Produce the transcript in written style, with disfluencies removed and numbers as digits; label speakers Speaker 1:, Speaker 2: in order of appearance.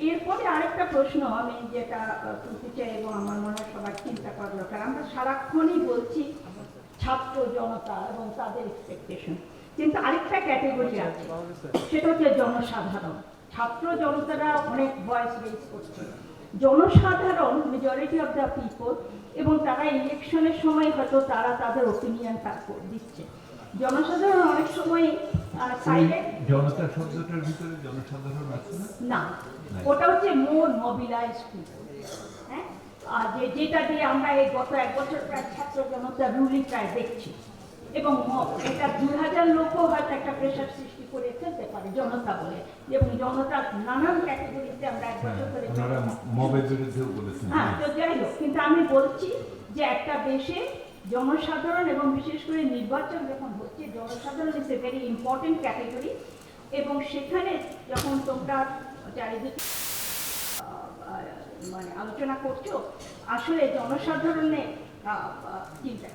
Speaker 1: এরপরে আরেকটা প্রশ্ন আমি যেটা তুলতে চাই এবং আমার মনে হয় সবার চিন্তা করা দরকার, আমরা সারাক্ষণই বলছি ছাত্র জনতা এবং তাদের এক্সপেকটেশন, কিন্তু আরেকটা ক্যাটেগরি আছে, সেটা হচ্ছে জনসাধারণ। ছাত্র জনতারা অনেক ভয়েস রেজ করছে, জনসাধারণ মেজরিটি অফ দ্য পিপল, এবং তারা ইলেকশনের সময় হয়তো তারা তাদের ওপিনিয়নটা দিচ্ছে। জনসাধারণ অনেক সময়
Speaker 2: জনতা শব্দটার ভিতরে জনসাধারণ আছে
Speaker 1: না, ওটা হচ্ছে মোর মোবিলাইজ পিপল। হ্যাঁ, আর যেটা দিয়ে আমরা এই গত 1 বছর প্রায় ছাত্র জনতা রুলি প্রায় দেখছি, এবং এটা 2000 লোকও হয়তো একটা প্রেশার সৃষ্টি করে ফেলতে পারে জনতা বলে, এবং জনতার নানান ক্যাটেগরিতে আমরা 1 বছর ধরে
Speaker 2: মবের বিরুদ্ধেও বলেছেন।
Speaker 1: হ্যাঁ, তো যাই হোক, কিন্তু আমি বলছি যে একটা দেশে জনসাধারণ এবং বিশেষ করে নির্বাচন যখন হচ্ছে, জনসাধারণ is a very important category, এবং সেখানে যখন তোমরা চারিদিকে মানে আলোচনা করছো, আসলে জনসাধারণের চিন্তা